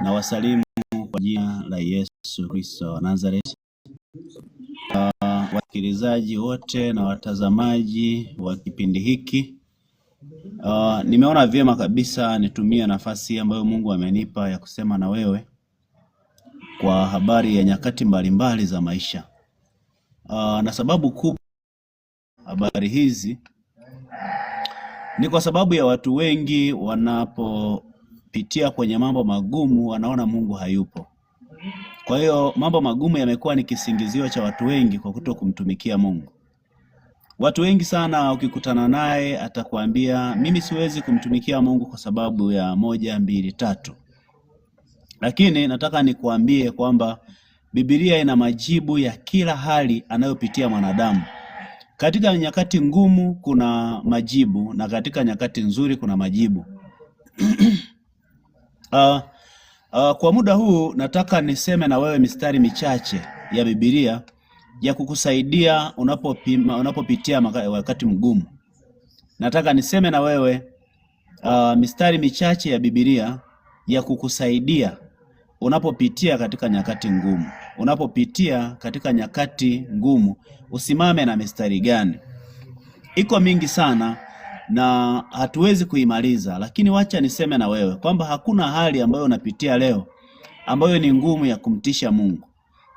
Na wasalimu kwa jina la Yesu Kristo wa Nazareth. Wasikilizaji wote na watazamaji wa kipindi hiki, nimeona vyema kabisa nitumie nafasi ambayo Mungu amenipa ya kusema na wewe kwa habari ya nyakati mbalimbali za maisha. Na sababu kubwa habari hizi ni kwa sababu ya watu wengi wanapopitia kwenye mambo magumu wanaona Mungu hayupo. Kwa hiyo mambo magumu yamekuwa ni kisingizio cha watu wengi kwa kuto kumtumikia Mungu. Watu wengi sana ukikutana naye atakwambia mimi siwezi kumtumikia Mungu kwa sababu ya 1, 2, 3. Lakini nataka nikuambie kwamba Biblia ina majibu ya kila hali anayopitia mwanadamu. Katika nyakati ngumu kuna majibu na katika nyakati nzuri kuna majibu. Kwa muda huu nataka niseme na wewe mistari michache ya Biblia ya kukusaidia unapopitia wakati mgumu. Nataka niseme na wewe mistari michache ya Biblia ya kukusaidia unapopitia katika nyakati ngumu. Unapopitia katika nyakati ngumu, usimame na mistari gani? Iko mingi sana na hatuwezi kuimaliza, lakini wacha niseme na wewe kwamba hakuna hali ambayo unapitia leo ambayo ni ngumu ya kumtisha Mungu.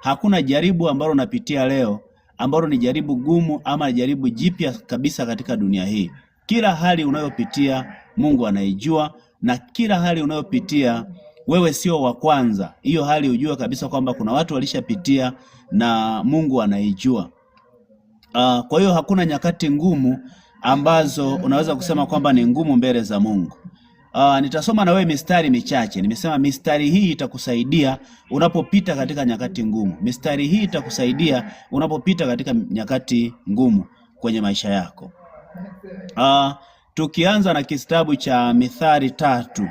Hakuna jaribu ambalo unapitia leo ambalo ni jaribu gumu ama jaribu jipya kabisa katika dunia hii. Kila hali unayopitia Mungu anaijua, na kila hali unayopitia wewe sio wa kwanza. Hiyo hali ujue kabisa kwamba kuna watu walishapitia na Mungu anaijua. Kwa hiyo hakuna nyakati ngumu ambazo unaweza kusema kwamba ni ngumu mbele za Mungu. Nitasoma na wewe mistari michache. Nimesema mistari hii itakusaidia unapopita katika nyakati ngumu. Mistari hii itakusaidia unapopita katika nyakati ngumu kwenye maisha yako. Tukianza na kitabu cha Mithali 3.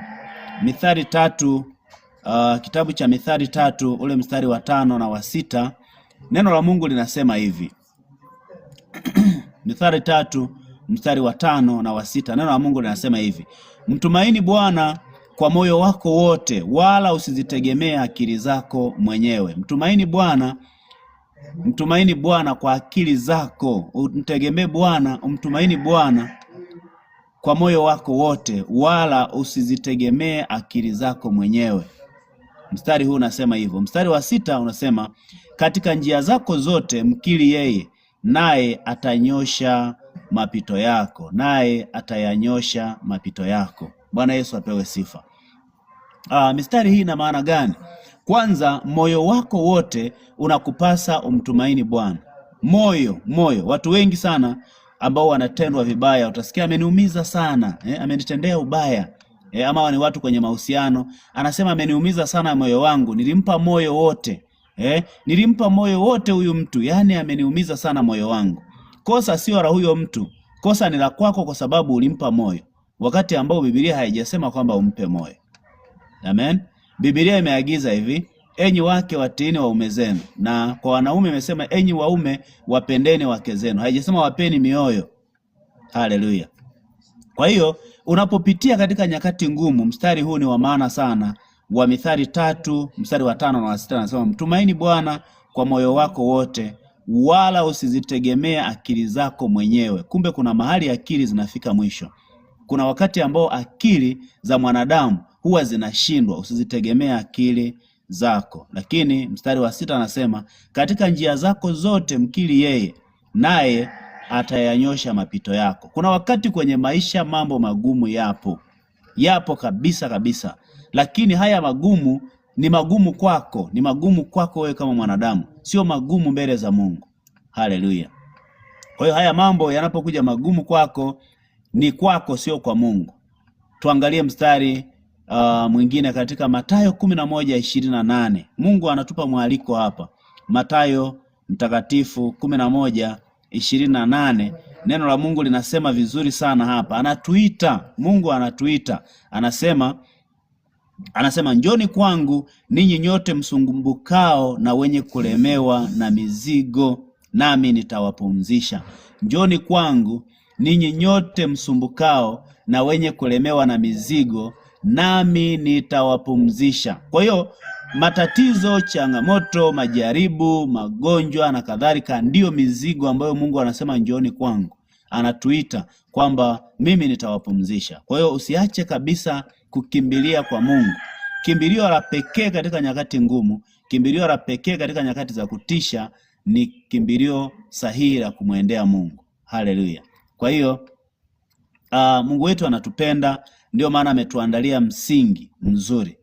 Mithali 3, kitabu cha Mithali 3 ule mstari wa 5 na wa 6, neno la Mungu linasema hivi. Mithali 3 mstari wa 5 na wa 6, neno la Mungu linasema hivi: mtumaini Bwana kwa moyo wako wote, wala usizitegemee akili zako mwenyewe. Mtumaini Bwana kwa akili zako. Umtegemee Bwana, umtumaini Bwana kwa moyo wako wote, wala usizitegemee akili zako mwenyewe. Mstari huu unasema hivyo. Mstari wa 6 unasema katika njia zako zote mkiri yeye, naye atanyosha mapito yako. Naye atayanyosha mapito yako. Bwana Yesu apewe sifa. Mistari hii ina maana gani? Kwanza, moyo wako wote unakupasa umtumaini Bwana. Moyo. Watu wengi sana ambao wanatendwa vibaya, utasikia ameniumiza sana, amenitendea ubaya. Ama ni watu kwenye mahusiano, anasema ameniumiza sana moyo wangu, nilimpa moyo wote. Nilimpa moyo wote huyu mtu, yani ameniumiza sana moyo wangu. Kosa sio la huyo mtu, kosa ni la kwako kwa sababu ulimpa moyo, wakati ambao Biblia haijasema kwamba umpe moyo. Amen. Biblia imeagiza hivi, enyi wake watiini waume zenu, na kwa wanaume imesema enyi waume wapendeni wake zenu. Haijasema wapeni mioyo. Haleluya. Kwa hiyo unapopitia katika nyakati ngumu, mstari huu ni wa maana sana wa Mithali 3 mstari wa 5 na wa 6, anasema mtumaini Bwana kwa moyo wako wote, wala usizitegemee akili zako mwenyewe. Kumbe kuna mahali akili zinafika mwisho. Kuna wakati ambao akili za mwanadamu huwa zinashindwa. Usizitegemee akili zako. Lakini mstari wa 6 anasema katika njia zako zote mkiri yeye, naye atayanyosha mapito yako. Kuna wakati kwenye maisha mambo magumu yapo kabisa, lakini haya magumu ni magumu kwako, ni magumu kwako wewe kama mwanadamu, sio magumu mbele za Mungu. Haleluya. Kwa hiyo haya mambo yanapokuja magumu kwako, ni kwako, sio kwa Mungu. Tuangalie mstari mwingine katika Mathayo 11:28. Mungu anatupa mwaliko hapa. Mathayo mtakatifu 11:28. Neno la Mungu linasema vizuri sana hapa. Mungu anatuita. Anasema njoni kwangu ninyi nyote msumbukao na wenye kulemewa na mizigo, nami nitawapumzisha. Njoni kwangu ninyi nyote msumbukao na wenye kulemewa na mizigo, nami nitawapumzisha. Kwa hiyo matatizo, changamoto, majaribu, magonjwa na kadhalika ndiyo mizigo ambayo Mungu anasema njooni kwangu. Anatuita kwamba mimi nitawapumzisha. Kwa hiyo usiache kabisa kukimbilia kwa Mungu. Kimbilio la pekee katika nyakati ngumu, kimbilio la pekee katika nyakati za kutisha ni kimbilio sahihi la kumwendea Mungu. Haleluya. Kwa hiyo Mungu wetu anatupenda, ndio maana ametuandalia msingi mzuri.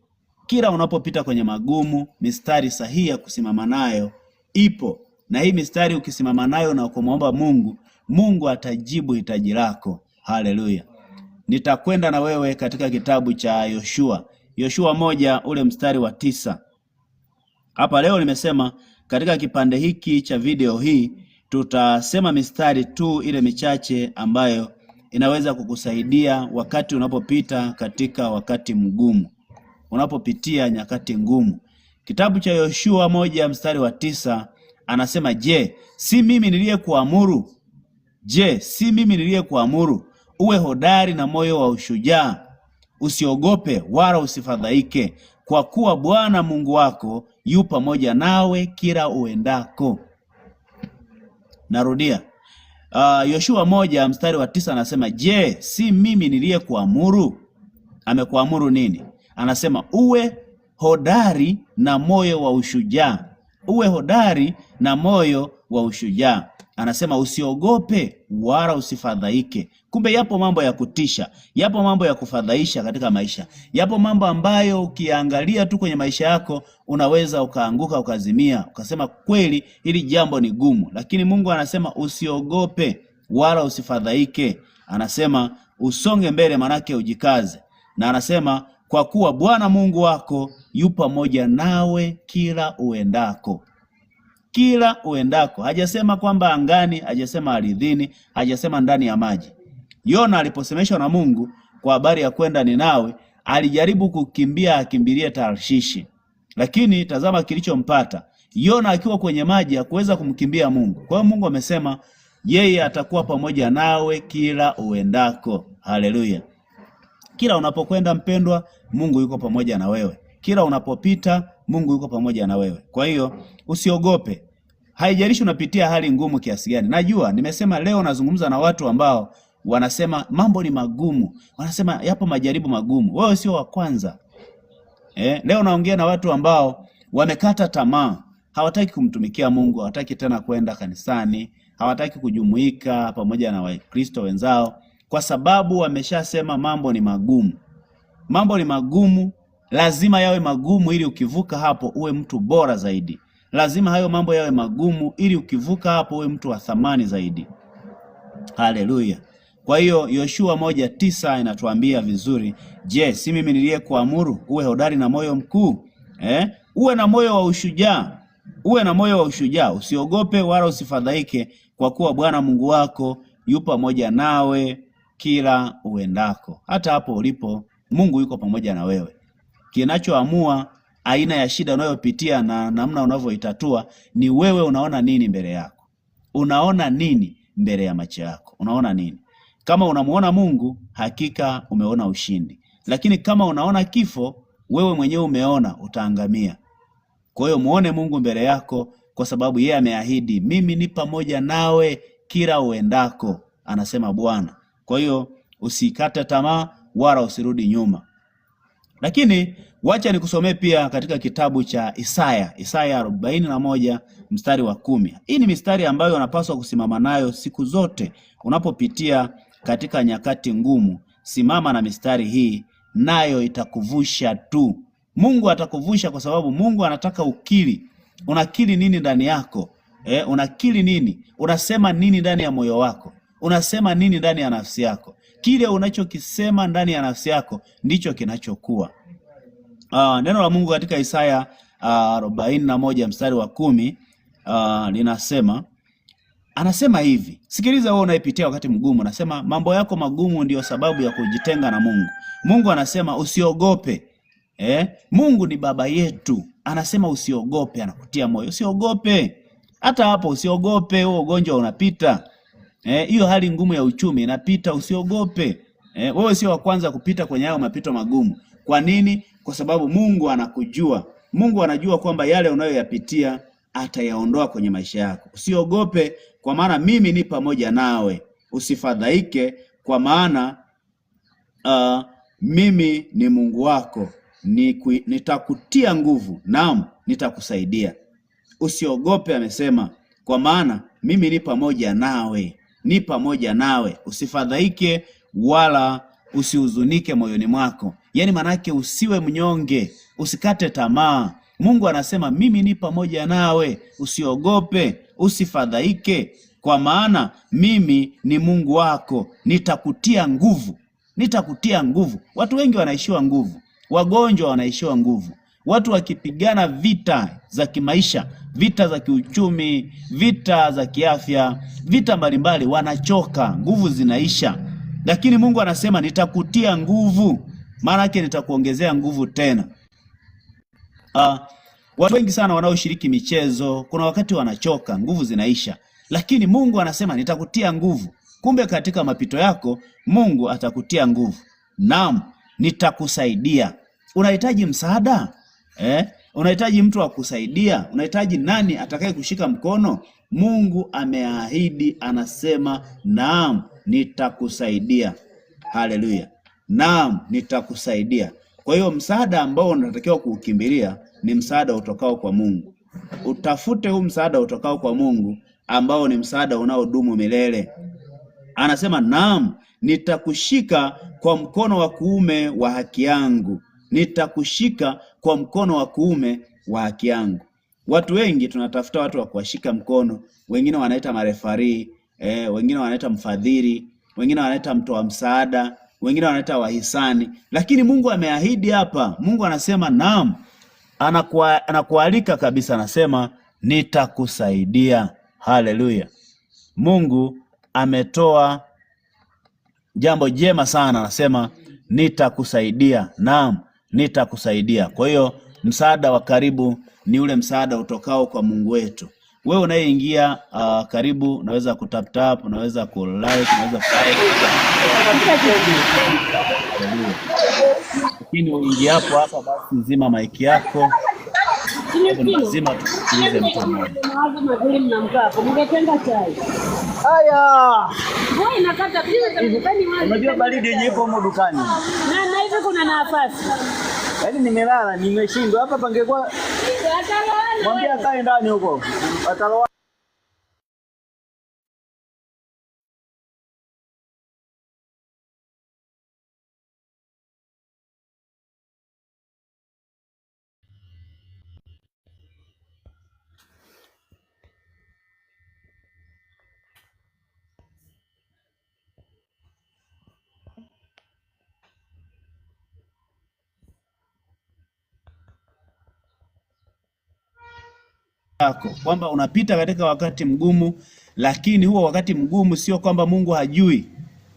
Kila unapopita kwenye magumu, mistari sahihi ya kusimama nayo ipo. Na hii mistari ukisimama nayo na kumwomba Mungu, Mungu atajibu hitaji lako. Haleluya. Nitakwenda na wewe katika kitabu cha Yoshua 1 ule mstari wa 9. Hapa leo nimesema katika kipande hiki cha video hii tutasema mistari tu ile michache ambayo inaweza kukusaidia wakati unapopita katika wakati mgumu, unapopitia nyakati ngumu. Kitabu cha Yoshua 1 mstari wa 9 anasema, je, si mimi niliyekuamuru? Je, si mimi niliyekuamuru? Uwe hodari na moyo wa ushujaa, usiogope wala usifadhaike, kwa kuwa Bwana Mungu wako yu pamoja nawe kila uendako. Narudia. Yoshua 1 mstari wa 9 anasema, je, si mimi niliyekuamuru? Amekuamuru nini? Anasema uwe hodari na moyo wa ushujaa. Uwe hodari na moyo wa ushujaa. Anasema usiogope wala usifadhaike. Kumbe yapo mambo ya kutisha, yapo mambo ya kufadhaisha katika maisha. Yapo mambo ambayo ukiangalia tu kwenye maisha yako unaweza ukaanguka, ukazimia, ukasema kweli hili jambo ni gumu. Lakini Mungu anasema usiogope wala usifadhaike. Anasema usonge mbele, manake ujikaze. Na anasema kwa kuwa Bwana Mungu wako yu pamoja nawe kila uendako. Kila uendako. Hajasema kwamba angani, hajasema ardhini, hajasema ndani ya maji. Yona aliposemeshwa na Mungu kwa habari ya kwenda Ninawi, alijaribu kukimbia akimbilie Tarshishi. Lakini tazama kilichompata. Yona akiwa kwenye maji hakuweza kumkimbia Mungu. Kwa hiyo Mungu amesema yeye atakuwa pamoja nawe kila uendako. Haleluya. Kila unapokwenda mpendwa, Mungu yuko pamoja na wewe. Kila unapopita, Mungu yuko pamoja na wewe. Kwa hiyo usiogope. Haijalishi unapitia hali ngumu kiasi gani. Najua nimesema leo nazungumza na watu ambao wanasema mambo ni magumu. Wanasema yapo majaribu magumu. Wewe sio wa kwanza. Leo naongea na watu ambao wamekata tamaa. Hawataki kumtumikia Mungu, hawataki tena kwenda kanisani, hawataki kujumuika pamoja na Wakristo wenzao kwa sababu wameshasema mambo ni magumu. Mambo ni magumu, lazima yawe magumu ili ukivuka hapo uwe mtu bora zaidi. Lazima hayo mambo yawe magumu ili ukivuka hapo uwe mtu wa thamani zaidi. Haleluya. Kwa hiyo Yoshua 1:9 inatuambia vizuri, je, si mimi niliyekuamuru uwe hodari na moyo mkuu? Uwe na moyo wa ushujaa. Uwe na moyo wa ushujaa, usiogope wala usifadhaike, kwa kuwa Bwana Mungu wako yu pamoja nawe kila uendako. Hata hapo ulipo, Mungu yuko pamoja na wewe. Kinachoamua aina ya shida unayopitia na namna unavyoitatua ni wewe unaona nini mbele yako. Unaona nini mbele ya macho yako? Unaona nini? Kama unamuona Mungu, hakika umeona ushindi. Lakini kama unaona kifo, wewe mwenyewe umeona utaangamia. Kwa hiyo muone Mungu mbele yako, kwa sababu yeye ameahidi, mimi ni pamoja nawe kila uendako, anasema Bwana. Kwa hiyo usikate tamaa wala usirudi nyuma. Lakini wacha nikusomee pia katika kitabu cha Isaya 41 mstari wa 10. Hii ni mistari ambayo unapaswa kusimama nayo siku zote unapopitia katika nyakati ngumu. Simama na mistari hii, nayo itakuvusha tu. Mungu atakuvusha, kwa sababu Mungu anataka ukiri. Unakiri nini ndani yako? Unakiri nini? Unasema nini ndani ya moyo wako? Unasema nini ndani ya nafsi yako? Kile unachokisema ndani ya nafsi yako ndicho kinachokuwa. Neno la Mungu katika Isaya 41 mstari wa 10 linasema, anasema hivi. Sikiliza wewe unayepitia wakati mgumu. Anasema mambo yako magumu ndiyo sababu ya kujitenga na Mungu. Mungu anasema usiogope. Mungu ni baba yetu. Anasema usiogope, anakutia moyo. Usiogope. Hata hapo usiogope, huo ugonjwa unapita. Hiyo hali ngumu ya uchumi inapita, usiogope. Wewe sio wa kwanza kupita kwenye hayo mapito magumu. Kwa nini? Kwa sababu Mungu anakujua. Mungu anajua kwamba yale unayoyapitia atayaondoa kwenye maisha yako. Usiogope, kwa maana mimi ni pamoja nawe. Usifadhaike, kwa maana mimi ni Mungu wako. Nitakutia nguvu, naam, nitakusaidia. Usiogope, amesema, kwa maana mimi ni pamoja nawe. Ni pamoja nawe. Usifadhaike wala usihuzunike moyoni mwako. Yaani manake usiwe mnyonge, usikate tamaa. Mungu anasema mimi ni pamoja nawe, usiogope, usifadhaike, kwa maana mimi ni Mungu wako. Nitakutia nguvu. Nitakutia nguvu. Watu wengi wanaishiwa nguvu. Wagonjwa wanaishiwa nguvu. Watu wakipigana vita za kimaisha, vita za kiuchumi, vita za kiafya, vita mbalimbali, wanachoka, nguvu zinaisha. Lakini Mungu anasema nitakutia nguvu, maana yake nitakuongezea nguvu tena. Watu wengi sana wanaoshiriki michezo, kuna wakati wanachoka, nguvu zinaisha. Lakini Mungu anasema nitakutia nguvu. Kumbe katika mapito yako Mungu atakutia nguvu. Naam, nitakusaidia. Unahitaji msaada? Unahitaji mtu wa kusaidia? Unahitaji nani atakaye kushika mkono? Mungu ameahidi, anasema naam, nitakusaidia. Haleluya. Naam, nitakusaidia. Kwa hiyo msaada ambao unatakiwa kuukimbilia ni msaada utokao kwa Mungu. Utafute huu msaada utokao kwa Mungu ambao ni msaada unaodumu milele. Anasema naam, nitakushika kwa mkono wa kuume wa haki yangu. Nitakushika kwa mkono wa kuume wa haki yangu. Watu wengi tunatafuta watu wa kuwashika mkono, wengine wanaita marefari, wengine wanaita mfadhili, wengine wanaita mtoa msaada, wengine wanaita wahisani. Lakini Mungu ameahidi hapa. Mungu anasema naam, anakualika kabisa, anasema nitakusaidia. Haleluya. Mungu ametoa jambo jema sana, anasema nitakusaidia. Naam, nitakusaidia. Kwa hiyo msaada wa karibu ni ule msaada utokao kwa Mungu wetu. Wewe unayeingia karibu, unaweza kutap tap, unaweza ku like, unaweza lakini uingie hapo hapa, basi nzima maiki yako. Lazima tusikilize mtu mmoja. Haya. Wewe nakata pia unajua baridi yenyewe ipo huko dukani. Na hivi kuna nafasi. Yaani nimelala, nimeshindwa hapa, pangekuwa mwambie akae ndani huko. Ataloa kwamba unapita katika wakati mgumu, lakini huo wakati mgumu sio kwamba Mungu hajui.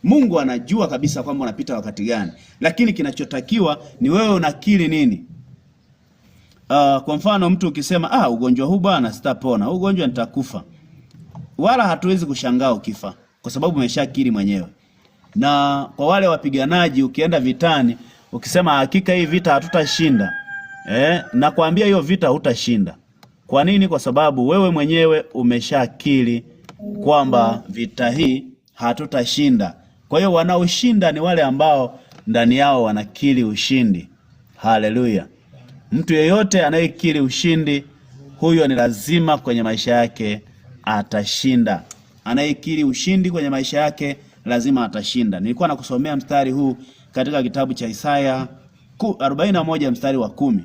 Mungu anajua kabisa kwamba unapita wakati gani, lakini kinachotakiwa ni wewe unakiri nini. Kwa mfano mtu ukisema ugonjwa huu bwana sitapona, ugonjwa nitakufa, wala hatuwezi kushangaa ukifa, kwa sababu umeshakiri mwenyewe. Na kwa wale wapiganaji, ukienda vitani ukisema hakika hii vita hatutashinda, nakwambia hiyo vita hutashinda. Kwa nini? Kwa sababu wewe mwenyewe umeshakiri kwamba vita hii hatutashinda. Kwa hiyo wanaoshinda ni wale ambao ndani yao wanakiri ushindi. Haleluya. Mtu yeyote anayekiri ushindi, huyo ni lazima kwenye maisha yake atashinda. Anayekiri ushindi kwenye maisha yake lazima atashinda. Nilikuwa nakusomea mstari huu katika kitabu cha Isaya 41 mstari wa 10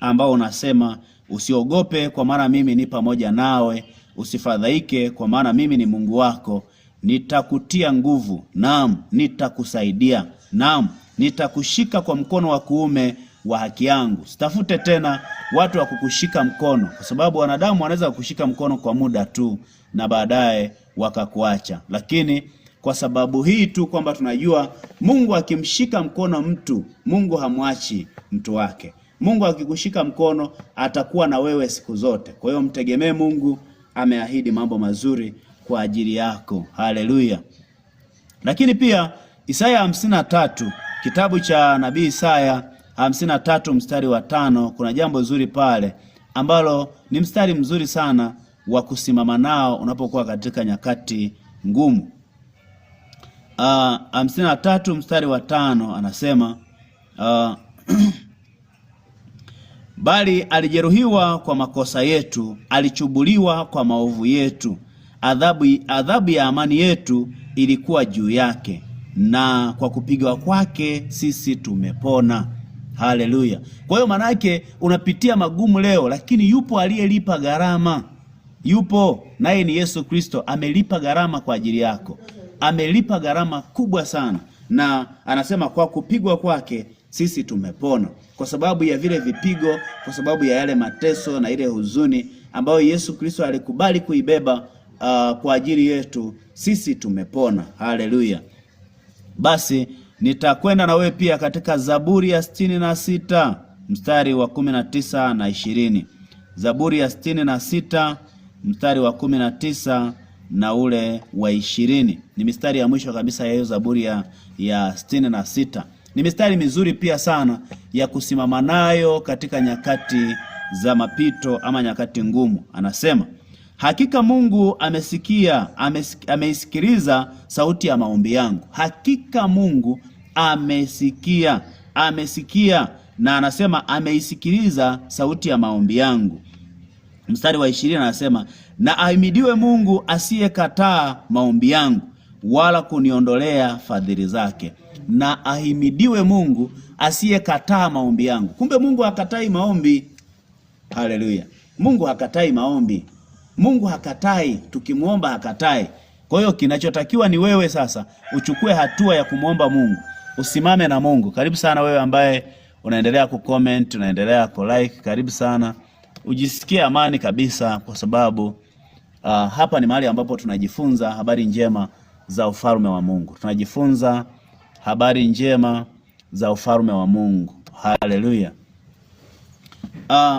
ambao unasema usiogope, kwa maana mimi ni pamoja nawe. Usifadhaike, kwa maana mimi ni Mungu wako. Nitakutia nguvu, naam, nitakusaidia. Naam, nitakushika kwa mkono wa kuume wa haki yangu. Sitafute tena watu wa kukushika mkono, kwa sababu wanadamu wanaweza kukushika mkono kwa muda tu na baadaye wakakuacha. Lakini kwa sababu hii tu kwamba tunajua Mungu akimshika mkono mtu, Mungu hamwachi mtu wake. Mungu akikushika mkono atakuwa na wewe siku zote. Kwa hiyo mtegemee Mungu, ameahidi mambo mazuri kwa ajili yako. Haleluya. Lakini pia Isaya 53, kitabu cha nabii Isaya 53 mstari wa 5 kuna jambo zuri pale ambalo ni mstari mzuri sana wa kusimama nao unapokuwa katika nyakati ngumu. 53 mstari wa 5 anasema bali alijeruhiwa kwa makosa yetu, alichubuliwa kwa maovu yetu, adhabu ya amani yetu ilikuwa juu yake, na kwa kupigwa kwake sisi tumepona. Haleluya! Kwa hiyo manake unapitia magumu leo, lakini yupo aliyelipa gharama. Yupo, naye ni Yesu Kristo. Amelipa gharama kwa ajili yako, amelipa gharama kubwa sana, na anasema kwa kupigwa kwake sisi tumepona. Kwa sababu ya vile vipigo, kwa sababu ya yale mateso na ile huzuni ambayo Yesu Kristo alikubali kuibeba kwa ajili yetu, sisi tumepona. Haleluya! Basi nitakwenda na wewe pia katika Zaburi ya 66 mstari wa 19 na 20. Zaburi ya 66 mstari wa 19 na ule wa 20. Ni mistari ya mwisho kabisa ya hiyo Zaburi ya 66. Ni mistari mizuri pia sana ya kusimama nayo katika nyakati za mapito ama nyakati ngumu. Anasema, hakika Mungu ameisikiliza sauti ya maombi yangu. Hakika Mungu amesikia, na anasema ameisikiliza sauti ya maombi yangu. Mstari wa 20 anasema, na ahimidiwe Mungu asiyekataa maombi yangu wala kuniondolea fadhili zake. Na ahimidiwe Mungu asiyekataa maombi yangu. Kumbe Mungu hakatai maombi. Haleluya! Mungu hakatai maombi. Mungu hakatai, tukimuomba hakatai. Kwa hiyo kinachotakiwa ni wewe sasa uchukue hatua ya kumuomba Mungu. Usimame na Mungu. Karibu sana wewe ambaye unaendelea kucomment, unaendelea kulike. Karibu sana. Ujisikie amani kabisa, kwa sababu hapa ni mahali ambapo tunajifunza habari njema za ufalme wa Mungu. Tunajifunza habari njema za ufalme wa Mungu. Haleluya.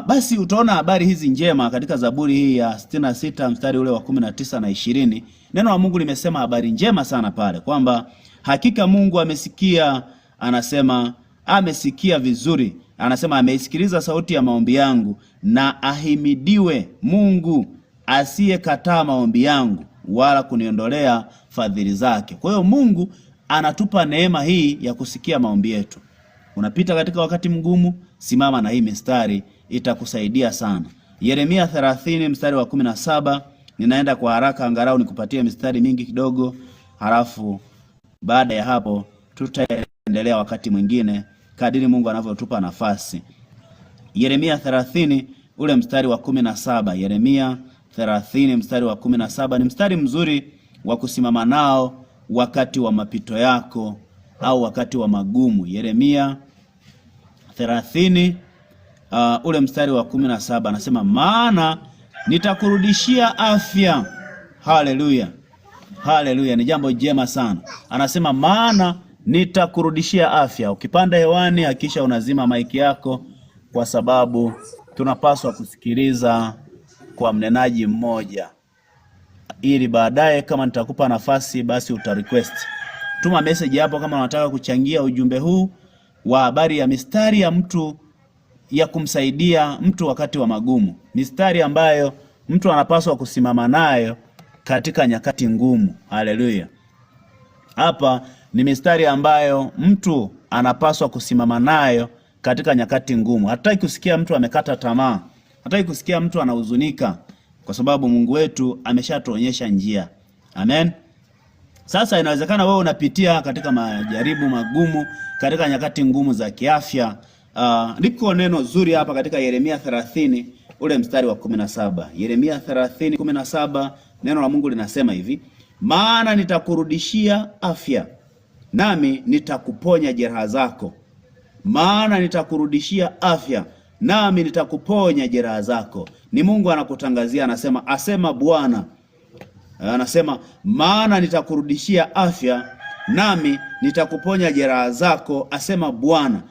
Basi utaona habari hizi njema katika Zaburi hii ya 66 mstari ule wa 19 na 20. Neno la Mungu limesema habari njema sana pale kwamba hakika Mungu amesikia, anasema amesikia vizuri. Anasema ameisikiliza sauti ya maombi yangu, na ahimidiwe Mungu asiyekataa maombi yangu wala kuniondolea fadhili zake. Kwa hiyo Mungu anatupa neema hii ya kusikia maombi yetu. Unapita katika wakati mgumu, simama na hii mistari, itakusaidia sana. Yeremia 30 mstari wa 17. Ninaenda kwa haraka angalau nikupatie mistari mingi kidogo, halafu baada ya hapo tutaendelea wakati mwingine kadiri Mungu anavyotupa nafasi. Yeremia 30 ule mstari wa 17. Yeremia 30 mstari wa 17 ni mstari mzuri wa kusimama nao wakati wa mapito yako au wakati wa magumu. Yeremia 30 ule mstari wa 17 anasema, maana nitakurudishia afya. Haleluya. Haleluya, ni jambo jema sana. Anasema maana nitakurudishia afya. Ukipanda hewani hakisha unazima maiki yako, kwa sababu tunapaswa kusikiliza kwa mnenaji mmoja, ili baadaye kama nitakupa nafasi basi utarequest. Tuma message hapo kama unataka kuchangia ujumbe huu wa habari ya mistari ya mtu ya kumsaidia mtu wakati wa magumu. Mistari ambayo mtu anapaswa kusimama nayo katika nyakati ngumu. Haleluya. Hapa ni mistari ambayo mtu anapaswa kusimama nayo katika nyakati ngumu. Hataki kusikia mtu amekata tamaa. Hataki kusikia mtu anahuzunika, kwa sababu Mungu wetu ameshatuonyesha njia. Amen. Sasa inawezekana wewe unapitia katika majaribu magumu, katika nyakati ngumu za kiafya. Liko neno zuri hapa katika Yeremia 30 ule mstari wa 17. Yeremia 30:17, neno la Mungu linasema hivi, maana nitakurudishia afya, nami nitakuponya jeraha zako. Maana nitakurudishia afya, nami nitakuponya jeraha zako. Ni Mungu anakutangazia, anasema, asema Bwana. Anasema maana nitakurudishia afya, nami nitakuponya jeraha zako, asema Bwana.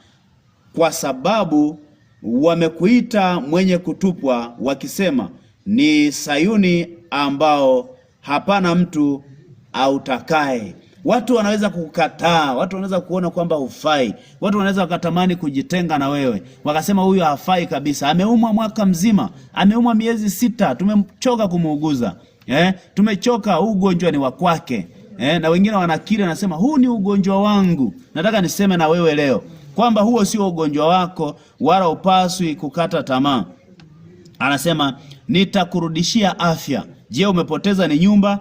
Kwa sababu wamekuita mwenye kutupwa, wakisema, ni Sayuni ambao hapana mtu autakaye. Watu wanaweza kukataa, watu wanaweza kuona kwamba hufai, watu wanaweza wakatamani kujitenga na wewe, wakasema huyu hafai kabisa, ameumwa mwaka mzima, ameumwa miezi 6, tumechoka kumuuguza, tumechoka, huu ugonjwa ni wa kwake, na wengine wanakiri, anasema huu ni ugonjwa wangu. Nataka niseme na wewe leo kwamba huo sio ugonjwa wako, wala upaswi kukata tamaa. Anasema nitakurudishia afya. Je, umepoteza ni nyumba?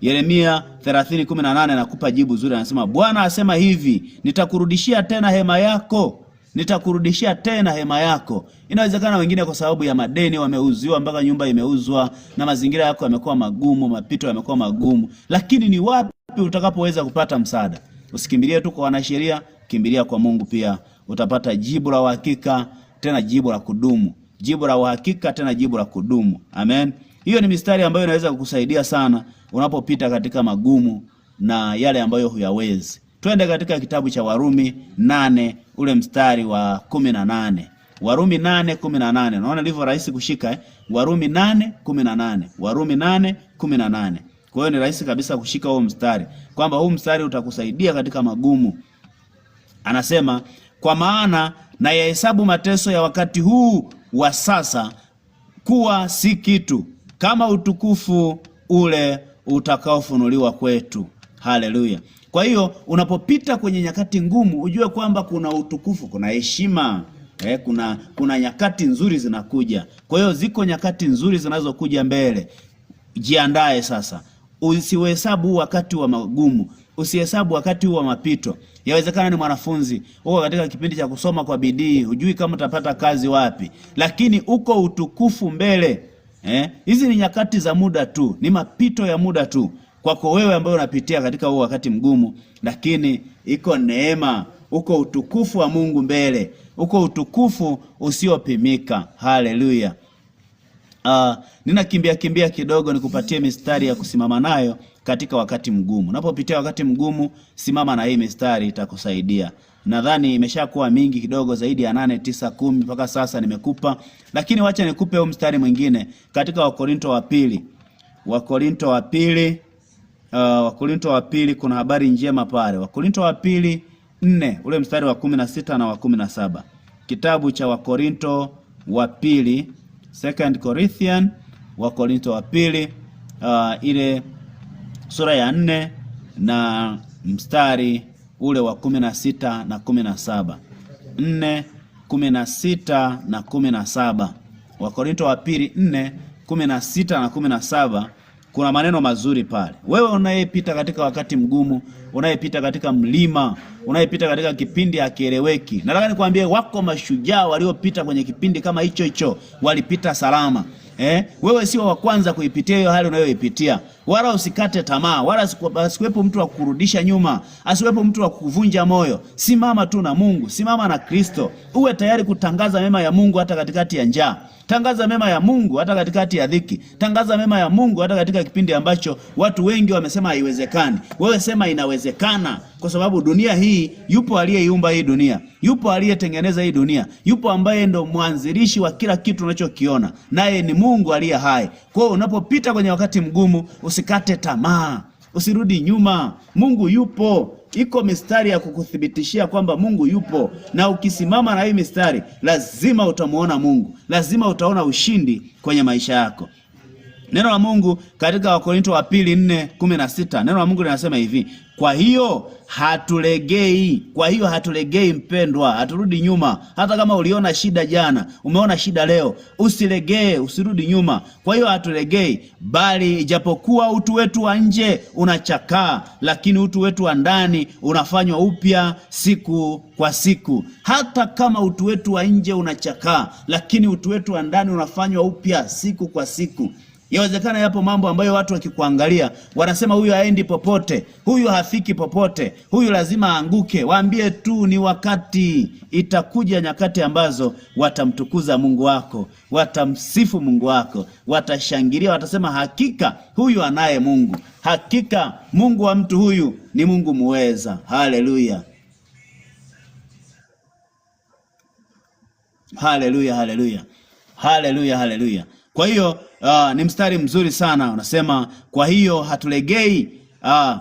Yeremia 30:18 anakupa jibu zuri, anasema Bwana asema hivi, nitakurudishia tena hema yako, nitakurudishia tena hema yako. Inawezekana wengine kwa sababu ya madeni wameuziwa mpaka nyumba imeuzwa na mazingira yako yamekuwa magumu, mapito yamekuwa magumu, lakini ni wapi utakapoweza kupata msaada? Usikimbilie tu kwa wanasheria, kimbilia kwa Mungu pia. Utapata jibu la uhakika, tena jibu la kudumu. Jibu la uhakika, tena jibu la kudumu. Amen. Hiyo ni mistari ambayo inaweza kukusaidia sana unapopita katika magumu na yale ambayo huyawezi. Twende katika kitabu cha Warumi 8 ule mstari wa 18. Warumi 8:18. Unaona ndivyo rahisi kushika Warumi 8:18. Warumi 8:18. Kwa hiyo ni rahisi kabisa kushika huo mstari, kwamba huu mstari utakusaidia katika magumu. Anasema kwa maana na yahesabu mateso ya wakati huu wa sasa kuwa si kitu kama utukufu ule utakaofunuliwa kwetu. Haleluya. Kwa hiyo unapopita kwenye nyakati ngumu, ujue kwamba kuna utukufu, kuna heshima, kuna nyakati nzuri zinakuja. Kwa hiyo ziko nyakati nzuri zinazokuja mbele. Jiandae sasa. Usihesabu wakati wa magumu, usihesabu wakati wa mapito. Yawezekana ni mwanafunzi, uko katika kipindi cha kusoma kwa bidii, hujui kama utapata kazi wapi, lakini uko utukufu mbele. Hizi ni nyakati za muda tu, ni mapito ya muda tu kwako wewe ambaye unapitia katika huo wakati mgumu, lakini iko neema, uko utukufu wa Mungu mbele, uko utukufu usiopimika. Haleluya. Ninakimbia kidogo nikupatie mistari ya kusimama nayo katika wakati mgumu. Unapopitia wakati mgumu, simama na hii mistari, itakusaidia. Nadhani imeshakuwa mingi kidogo, zaidi ya 8, 9, 10 mpaka sasa nimekupa, lakini wacha nikupe huu mstari mwingine katika Wakorinto wa pili. Wakorinto wa pili kuna habari njema pale. Wakorinto wa pili 4 ule mstari wa 16 na wa 17. Kitabu cha Wakorinto wa pili, 2 Corinthians, Wakorinto wa pili ile sura ya 4 na mstari ule wa 16 na 17. 4:16 na 17. Wakorinto wa pili 4:16 na 17. Kuna maneno mazuri pale. Wewe unayepita katika wakati mgumu, unayepita katika mlima, unayepita katika kipindi hakieleweki, nataka nikwambie wako mashujaa waliopita kwenye kipindi kama hicho, walipita salama. Wewe sio wa kwanza kuipitia hiyo hali unayoipitia. Wala usikate tamaa, wala asiwepo mtu wa kukurudisha nyuma, asiwepo mtu wa kukuvunja moyo. Simama tu na Mungu, simama na Kristo. Uwe tayari kutangaza mema ya Mungu hata katikati ya njaa. Tangaza mema ya Mungu hata katikati ya dhiki. Tangaza mema ya Mungu hata katika kipindi ambacho watu wengi wamesema haiwezekani. Wewe sema inawezekana, kwa sababu dunia hii yupo aliyeiumba hii dunia. Yupo aliyetengeneza hii dunia. Yupo ambaye ndo mwanzilishi wa kila kitu unachokiona. Naye ni Mungu aliye hai. Kwa hiyo unapopita kwenye wakati mgumu, usikate tamaa, usirudi nyuma. Mungu yupo. Iko mistari ya kukuthibitishia kwamba Mungu yupo, na ukisimama na hii mistari lazima utamuona Mungu, lazima utaona ushindi kwenye maisha yako. Neno la Mungu katika Wakorinto wa pili 4:16, neno la Mungu linasema hivi: kwa hiyo hatulegei mpendwa, haturudi nyuma. Hata kama uliona shida jana, umeona shida leo, usilegee, usirudi nyuma. Kwa hiyo hatulegei, bali ijapokuwa utu wetu wa nje unachakaa, lakini utu wetu wa ndani unafanywa upya siku kwa siku. Hata kama utu wetu wa nje unachakaa, lakini utu wetu wa ndani unafanywa upya siku kwa siku. Yawezekana yapo mambo ambayo watu wakikuangalia wanasema huyu haendi popote, huyu hafiki popote, huyu lazima aanguke. Waambie tu ni wakati. Itakuja nyakati ambazo watamtukuza Mungu wako, watamsifu Mungu wako, watashangilia, watasema hakika huyu anaye Mungu. Hakika Mungu wa mtu huyu ni Mungu muweza. Haleluya. Haleluya, haleluya. Haleluya, haleluya. Kwa hiyo ni mstari mzuri sana, unasema kwa hiyo hatulegei,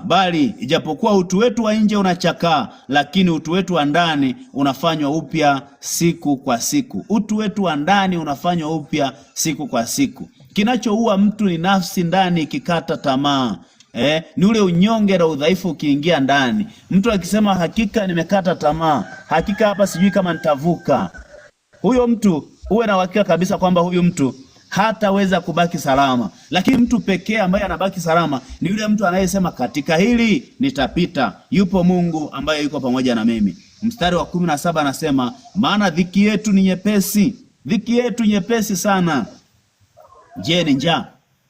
bali ijapokuwa utu wetu wa nje unachakaa, lakini utu wetu wa ndani unafanywa upya siku kwa siku. Utu wetu wa ndani unafanywa upya siku kwa siku. Kinachoua mtu ni nafsi ndani ikikata tamaa. Ni ule unyonge na udhaifu ukiingia ndani. Mtu akisema hakika nimekata tamaa, hakika hapa sijui kama nitavuka, huyo mtu uwe na uhakika kabisa kwamba huyu mtu hataweza kubaki salama. Lakini mtu pekee ambaye anabaki salama ni yule mtu anayesema katika hili nitapita, yupo Mungu ambaye yuko pamoja na mimi. Mstari wa 17 anasema, maana dhiki yetu ni nyepesi, dhiki yetu nyepesi sana. Je, ni njaa?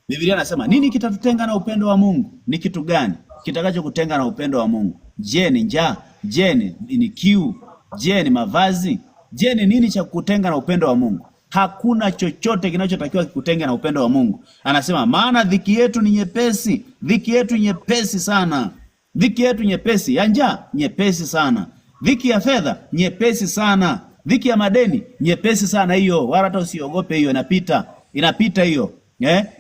Biblia anasema nini kitatutenga na upendo wa Mungu? Ni kitu gani kitakachokutenga na upendo wa Mungu? Je, ni njaa? Je, ni kiu? Je, ni mavazi? Je, ni nini cha kukutenga na upendo wa Mungu? Hakuna chochote kinachotakiwa kikutenga na upendo wa Mungu. Anasema maana dhiki yetu ni nyepesi, dhiki yetu nyepesi sana. Dhiki yetu nyepesi ya njaa, nyepesi sana. Dhiki ya fedha, nyepesi sana. Dhiki ya madeni, nyepesi sana hiyo. Wala hata usiogope hiyo, inapita hiyo.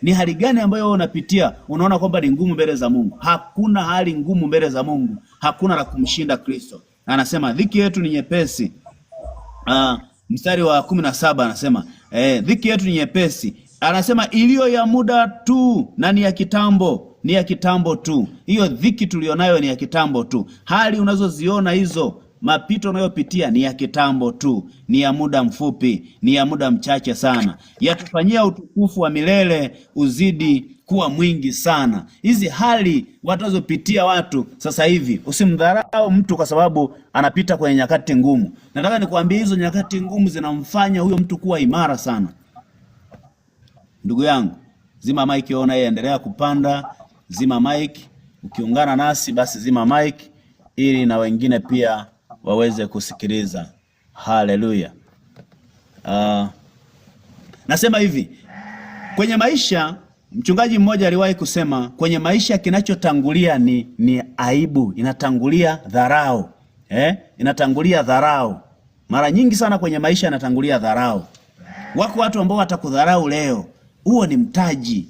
Ni hali gani ambayo unapitia unaona kwamba ni ngumu mbele za Mungu? Hakuna hali ngumu mbele za Mungu. Hakuna la kumshinda Kristo. Anasema dhiki yetu ni nyepesi. Mstari wa 17 anasema dhiki yetu ni nyepesi. Anasema iliyo ya muda tu na ni ya kitambo, ni ya kitambo tu. Hiyo dhiki tulionayo ni ya kitambo tu. Hali unazoziona hizo, mapito unayopitia ni ya kitambo tu, ni ya muda mfupi, ni ya muda mchache sana. Yatufanyia utukufu wa milele uzidi kuwa mwingi sana. Hizi hali watazopitia watu sasa hivi, usimdharau mtu kwa sababu anapita kwenye nyakati ngumu. Nataka nikwambie hizo nyakati ngumu zinamfanya huyo mtu kuwa imara sana. Ndugu yangu, zima mic, ona yeye endelea kupanda, zima mic. Ukiungana nasi basi zima mic ili na wengine pia waweze kusikiliza. Haleluya. Nasema hivi, kwenye maisha, mchungaji mmoja aliwahi kusema, kwenye maisha kinachotangulia ni aibu, inatangulia dharau. Inatangulia dharau. Mara nyingi sana kwenye maisha inatangulia dharau. Wako watu ambao watakudharau leo, huo ni mtaji.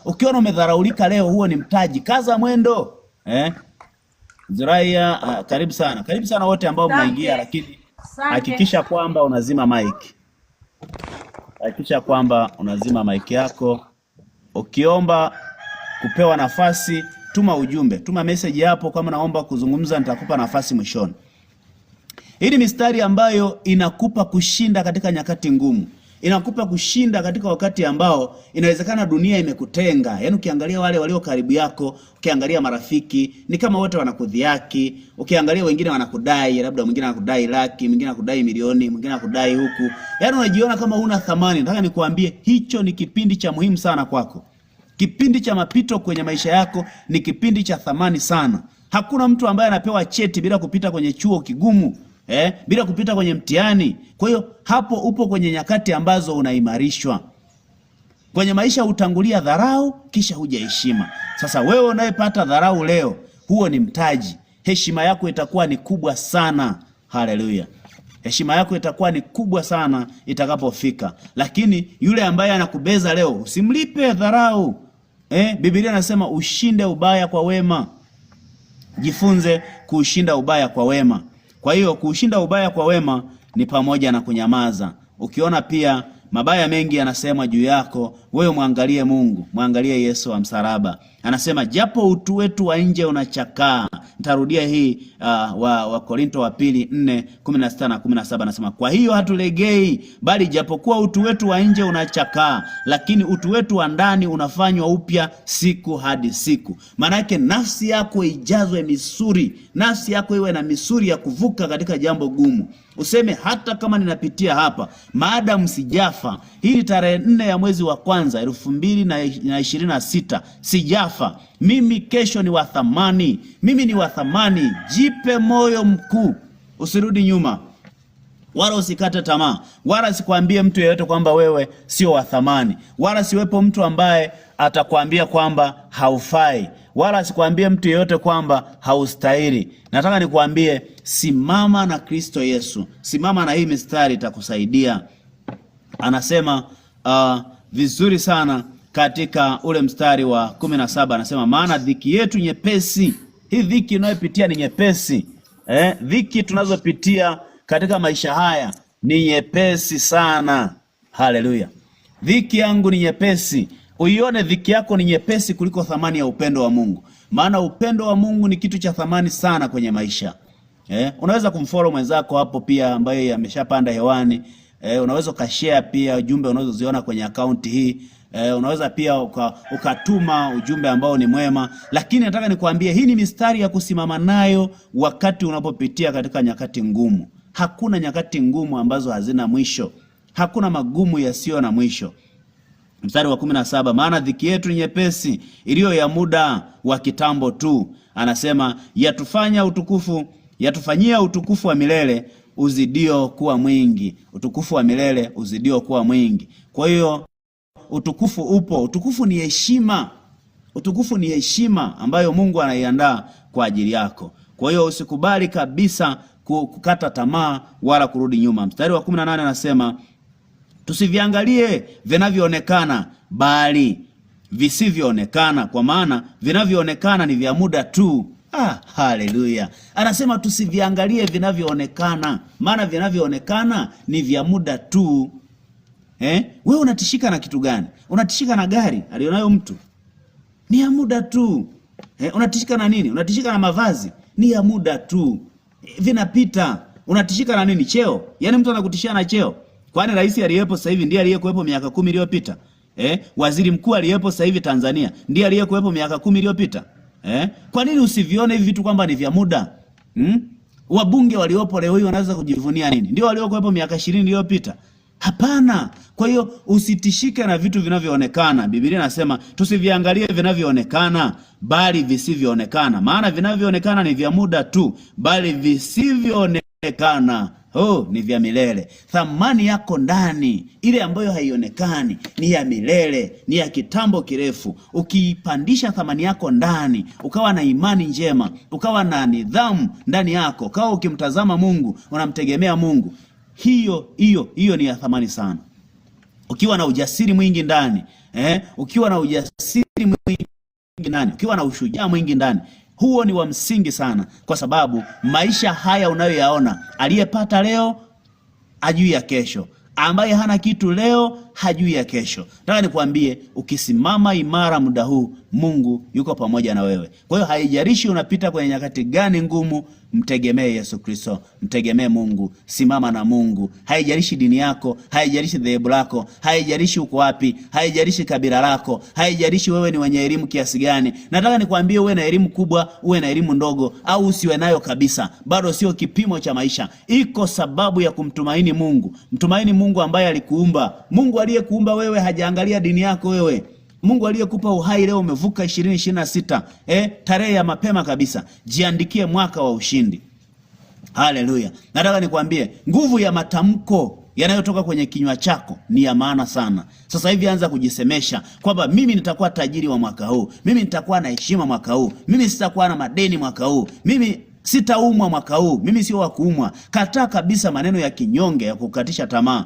Ukiona umedharaulika leo, huo ni mtaji. Kaza mwendo. Zuraya, karibu sana wote ambao mnaingia, lakini hakikisha kwamba unazima mic. Hakikisha kwamba unazima mic yako. Ukiomba kupewa nafasi, tuma ujumbe, tuma message hapo. Kama naomba kuzungumza, nitakupa nafasi mwishoni. Hii ni mistari ambayo inakupa kushinda katika nyakati ngumu. Inakupa kushinda katika wakati ambao inawezekana dunia imekutenga. Yaani ukiangalia wale walio karibu yako, ukiangalia marafiki, ni kama wote wanakudhiaki. Ukiangalia wengine wanakudai, labda mwingine anakudai laki, mwingine anakudai milioni, mwingine anakudai huku. Yaani unajiona kama huna thamani. Nataka nikuambie, hicho ni kipindi cha muhimu sana kwako. Kipindi cha mapito kwenye maisha yako ni kipindi cha thamani sana. Hakuna mtu ambaye anapewa cheti bila kupita kwenye chuo kigumu. Bila kupita kwenye mtihani. Kwa hiyo hapo upo kwenye nyakati ambazo unaimarishwa. Kwenye maisha hutangulia dharau, kisha huja heshima. Sasa wewe unayepata dharau leo, huo ni mtaji. Heshima yako itakuwa ni kubwa sana. Haleluya. Heshima yako itakuwa ni kubwa sana itakapofika. Lakini yule ambaye anakubeza leo, usimlipe dharau. Biblia inasema ushinde ubaya kwa wema. Jifunze kuushinda ubaya kwa wema. Kwa hiyo kuushinda ubaya kwa wema ni pamoja na kunyamaza. Ukiona pia mabaya mengi yanasemwa juu yako, wewe mwangalie Mungu, mwangalie Yesu wa msalaba. Anasema japo utu wetu wa nje unachakaa. Nitarudia hii wa Korinto wa pili 4:16 na 17. Anasema kwa hiyo hatulegei, bali japokuwa utu wetu wa nje unachakaa, lakini utu wetu wa ndani unafanywa upya siku hadi siku. Maana yake nafsi yako ijazwe misuri, nafsi yako iwe na misuri ya kuvuka katika jambo gumu. Useme hata kama ninapitia hapa, maadamu sijafa, hii tarehe 4 ya mwezi wa kwanza 2026, sijafa. Mimi kesho ni wa thamani. Mimi ni wa thamani. Jipe moyo mkuu. Usirudi nyuma. Wala usikate tamaa. Wala sikwambie mtu yeyote kwamba wewe sio wa thamani. Wala siwepo mtu ambaye atakwambia kwamba haufai. Wala sikwambie mtu yeyote kwamba haustahili. Nataka nikwambie, simama na Kristo Yesu. Simama na hii mistari itakusaidia. Anasema vizuri sana katika ule mstari wa 17 anasema, maana dhiki yetu nyepesi. Hii dhiki unayopitia ni nyepesi. Dhiki tunazopitia katika maisha haya ni nyepesi sana. Haleluya. Dhiki yangu ni nyepesi. Uione dhiki yako ni nyepesi kuliko thamani ya upendo wa Mungu. Maana upendo wa Mungu ni kitu cha thamani sana kwenye maisha. Unaweza kumfollow mwenzako hapo pia ambaye ameshapanda hewani. Unaweza ukashare pia ujumbe unazoziona kwenye akaunti hii. Unaweza pia ukatuma ujumbe ambao ni mwema. Lakini nataka nikwambie, hii ni mistari ya kusimama nayo wakati unapopitia katika nyakati ngumu. Hakuna nyakati ngumu ambazo hazina mwisho. Hakuna magumu yasiyo na mwisho. Mstari wa 17, maana dhiki yetu ni nyepesi, iliyo ya muda wa kitambo tu. Anasema yatufanyia utukufu wa milele uzidio kuwa mwingi. Utukufu wa milele uzidio kuwa mwingi. Kwa hiyo utukufu upo. Utukufu ni heshima. Utukufu ni heshima ambayo Mungu anaiandaa kwa ajili yako. Kwa hiyo usikubali kabisa kukata tamaa wala kurudi nyuma. Mstari wa 18 anasema, tusiviangalie vinavyoonekana bali visivyoonekana, kwa maana vinavyoonekana ni vya muda tu. Haleluya. Anasema tusiviangalie vinavyoonekana, maana vinavyoonekana ni vya muda tu. Wewe unatishika na kitu gani? Unatishika na gari alionayo mtu? Ni ya muda tu. Unatishika na nini? Unatishika na mavazi? Ni ya muda tu, vinapita. Unatishika na nini? Cheo? Yaani mtu anakutishia na cheo? Kwani rais aliyepo sasa hivi ndiye aliyekuwepo miaka 10 iliyopita? Waziri mkuu aliyepo sasa hivi Tanzania ndiye aliyekuwepo miaka 10 iliyopita? Kwa nini usivione hivi vitu kwamba ni vya muda? Wabunge waliopo leo hii wanaweza kujivunia nini? Ndio waliokuwepo miaka 20 iliyopita? Hapana. Kwa hiyo usitishike na vitu vinavyoonekana. Biblia inasema tusiviangalie vinavyoonekana bali visivyoonekana, maana vinavyoonekana ni vya muda tu, bali visivyoonekana ni vya milele. Thamani yako ndani, ile ambayo haionekani, ni ya milele, ni ya kitambo kirefu. Ukiipandisha thamani yako ndani, ukawa na imani njema, ukawa na nidhamu ndani yako, ukawa ukimtazama Mungu, unamtegemea Mungu, hiyo ni ya thamani sana. Ukiwa na ujasiri mwingi ndani, ukiwa na ujasiri mwingi ndani, ukiwa na ushujaa mwingi ndani, huo ni wa msingi sana, kwa sababu maisha haya unayoyaona, aliyepata leo hajui ya kesho, ambaye hana kitu leo hajui ya kesho. Nataka nikwambie, ukisimama imara muda huu, Mungu yuko pamoja na wewe. Kwa hiyo haijalishi unapita kwenye nyakati gani ngumu, mtegemee Yesu Kristo, mtegemee Mungu, simama na Mungu. Haijalishi dini yako, haijalishi dhehebu lako, haijalishi uko wapi, haijalishi kabila lako, haijalishi wewe ni mwenye elimu kiasi gani. Nataka nikwambie, uwe na elimu kubwa, uwe na elimu ndogo, au usiwe nayo kabisa, bado sio kipimo cha maisha. Iko sababu ya kumtumaini Mungu. Mtumaini Mungu ambaye alikuumba. Mungu aliyekuumba wewe hajaangalia dini yako wewe. Mungu aliyekupa uhai leo, umevuka 2026, tarehe ya mapema kabisa, jiandikie mwaka wa ushindi. Haleluya. Nataka nikwambie, nguvu ya matamko yanayotoka kwenye kinywa chako ni ya maana sana. Sasa hivi anza kujisemesha kwamba mimi nitakuwa tajiri wa mwaka huu, mimi nitakuwa na heshima mwaka huu, mimi sitakuwa na madeni mwaka huu, mimi sitaumwa mwaka huu, mimi sio wa kuumwa. Kataa kabisa maneno ya kinyonge ya kukatisha tamaa.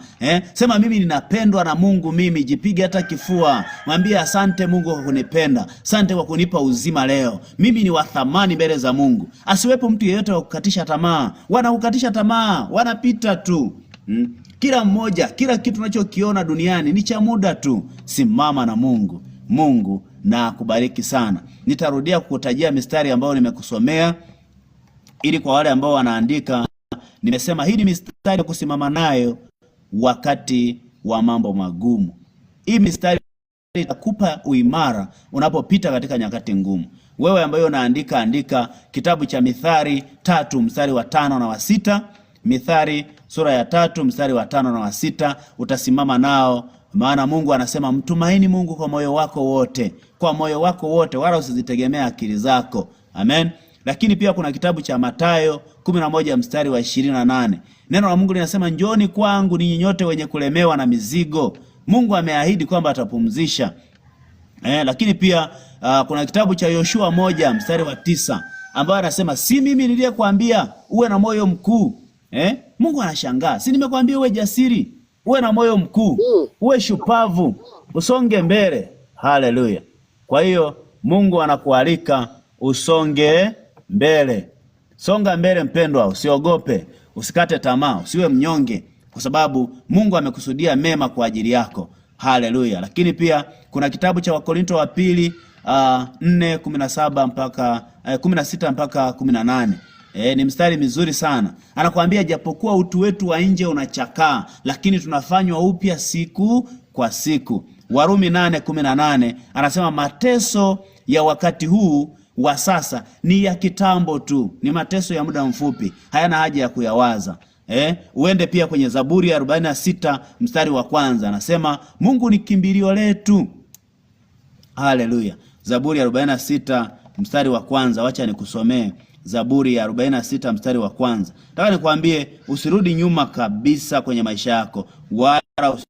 Sema mimi ninapendwa na Mungu, mimi jipige hata kifua. Mwambie asante Mungu kwa kunipenda. Asante kwa kunipa uzima leo. Mimi ni wa thamani mbele za Mungu. Asiwepo mtu yeyote wa kukatisha tamaa. Wanakukatisha tamaa, wanapita tu. Kila mmoja, kila kitu unachokiona duniani ni cha muda tu. Simama na Mungu. Mungu na akubariki sana. Nitarudia kukutajia mistari ambayo nimekusomea, ili kwa wale ambao wanaandika, nimesema hii ni mistari ya kusimama nayo wakati wa mambo magumu. Hii mistari itakupa uimara unapopita katika nyakati ngumu. Wewe ambaye unaandika, andika kitabu cha Mithali 3 mstari wa 5 na wa 6. Mithali sura ya 3 mstari wa 5 na wa 6, utasimama nao. Maana Mungu anasema mtumaini Mungu kwa moyo wako wote, kwa moyo wako wote, wala usizitegemea akili zako. Amen. Lakini pia kuna kitabu cha Mathayo 11 mstari wa 28. Neno la Mungu linasema njooni kwangu ninyi nyote wenye kulemewa na mizigo. Mungu ameahidi kwamba atapumzisha. Lakini pia kuna kitabu cha Yoshua 1 mstari wa 9 ambaye anasema si mimi niliyekuambia uwe na moyo mkuu. Mungu anashangaa. Si nimekwambia uwe jasiri, uwe na moyo mkuu, uwe shupavu, usonge mbele. Haleluya. Kwa hiyo Mungu anakualika usonge mbele. Songa mbele mpendwa, usiogope, usikate tamaa, usiwe mnyonge, kwa sababu Mungu amekusudia mema kwa ajili yako. Haleluya. Lakini pia kuna kitabu cha Wakorinto wa pili 4:17 mpaka 16 mpaka 18. Ni mstari mizuri sana. Anakuambia japokuwa utu wetu wa nje unachakaa, lakini tunafanywa upya siku kwa siku. Warumi 8:18 anasema mateso ya wakati huu wa sasa ni ya kitambo tu, ni mateso ya muda mfupi, hayana haja ya kuyawaza. Uende pia kwenye Zaburi ya 46 mstari wa kwanza, anasema Mungu ni kimbilio letu. Haleluya. Zaburi ya 46 mstari wa kwanza, wacha nikusomee Zaburi ya 46 mstari wa kwanza. Nataka nikwambie usirudi nyuma kabisa kwenye maisha yako, wala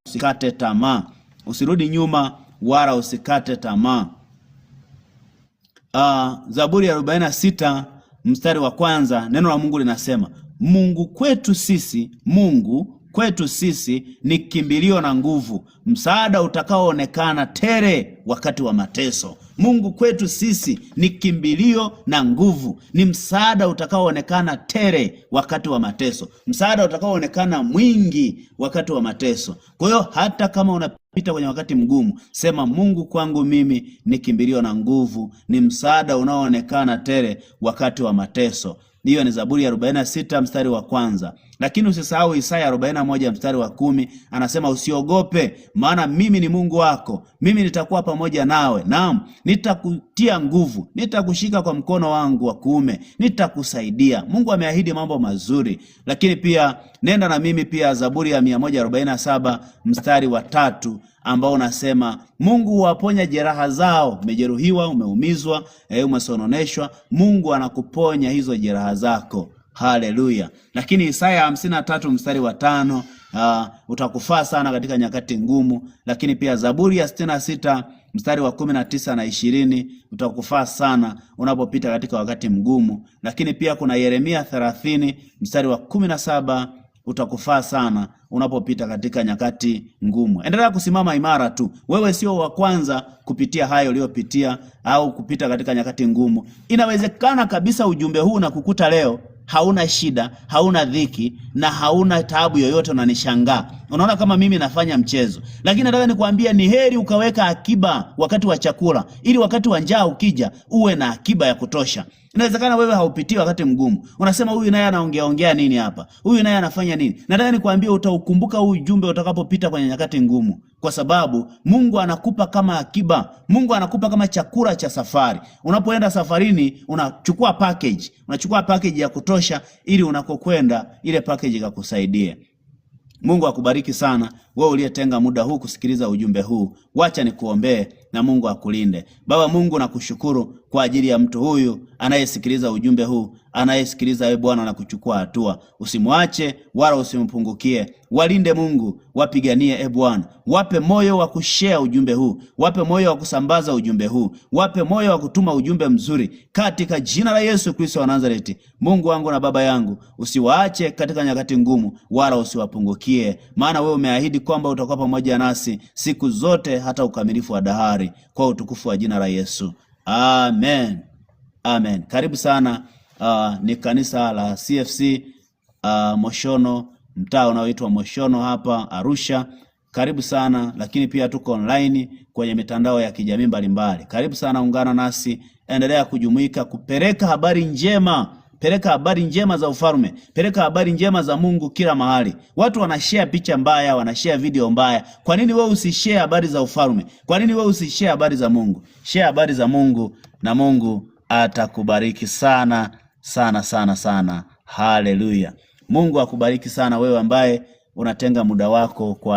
usikate tamaa. Usirudi nyuma wala usikate tamaa. Zaburi ya 46 mstari wa kwanza, neno la Mungu linasema Mungu kwetu sisi ni kimbilio na nguvu, msaada utakaoonekana tele wakati wa mateso. Mungu kwetu sisi ni kimbilio na nguvu, ni msaada utakaoonekana tele wakati wa mateso, msaada utakaoonekana mwingi wakati wa mateso. Kwa hiyo hata kama unapita kwenye wakati mgumu, sema Mungu kwangu mimi ni kimbilio na nguvu, ni msaada unaoonekana tele wakati wa mateso. Hiyo ni Zaburi ya 46 mstari wa kwanza. Lakini usisahau Isaya 41 mstari wa 10, anasema usiogope, maana mimi ni Mungu wako, mimi nitakuwa pamoja nawe, naam, nitakutia nguvu, nitakushika kwa mkono wangu wa kuume, nitakusaidia. Mungu ameahidi mambo mazuri. Lakini pia nenda na mimi pia Zaburi ya 147 mstari wa 3, ambao unasema Mungu huwaponya jeraha zao. Umejeruhiwa, umeumizwa, umesononeshwa, Mungu anakuponya hizo jeraha zako. Haleluya. Lakini Isaya 53 mstari wa 5, utakufaa sana katika nyakati ngumu. Lakini pia Zaburi ya 66 mstari wa 19 na 20, utakufaa sana unapopita katika wakati mgumu. Lakini pia kuna Yeremia 30 mstari wa 17, utakufaa sana unapopita katika nyakati ngumu. Endelea kusimama imara tu. Wewe sio wa kwanza kupitia hayo uliyopitia au kupita katika nyakati ngumu. Inawezekana kabisa ujumbe huu na kukuta leo hauna shida, hauna dhiki na hauna taabu yoyote, unanishangaa. Unaona kama mimi nafanya mchezo. Lakini nataka nikwambia ni heri ukaweka akiba wakati wa chakula, ili wakati wa njaa ukija uwe na akiba ya kutosha. Inawezekana wewe haupitii wakati mgumu. Unasema huyu naye anaongea nini hapa? Huyu naye anafanya nini? Nataka nikwambie utaukumbuka huu ujumbe utakapopita kwenye nyakati ngumu, kwa sababu Mungu anakupa kama akiba. Mungu anakupa kama chakula cha safari. Unapoenda safarini unachukua package ya kutosha, ili unakokwenda ile package ikakusaidie. Mungu akubariki sana wewe uliyetenga muda huu kusikiliza ujumbe huu. Wacha nikuombee na Mungu akulinde. Baba Mungu, nakushukuru kwa ajili ya mtu huyu anayesikiliza ujumbe huu, anayesikiliza wewe Bwana na kuchukua hatua. Usimwache wala usimpungukie. Walinde Mungu, wapiganie Bwana. Wape moyo wa kushare ujumbe huu, wape moyo wa kusambaza ujumbe huu, wape moyo wa kutuma ujumbe mzuri, katika jina la Yesu Kristo wa Nazareti. Mungu wangu na Baba yangu, usiwaache katika nyakati ngumu wala usiwapungukie, maana wewe umeahidi kwamba utakuwa pamoja nasi siku zote hata ukamilifu wa dahari, kwa utukufu wa jina la Yesu. Amen. Amen. Karibu sana. Ni kanisa la CFC Moshono, mtaa unaoitwa Moshono hapa Arusha. Karibu sana. Lakini pia tuko online kwenye mitandao ya kijamii mbalimbali. Karibu sana, ungana nasi, endelea kujumuika, kupeleka habari njema. Peleka habari njema za ufalme, peleka habari njema za Mungu kila mahali. Watu wanashare picha mbaya, wanashare video mbaya. Kwa nini wewe usishare habari za ufalme? Kwa nini wewe usishare habari za Mungu? Share habari za Mungu na Mungu atakubariki sana sana sana sana. Haleluya. Mungu akubariki sana wewe ambaye unatenga muda wako kwa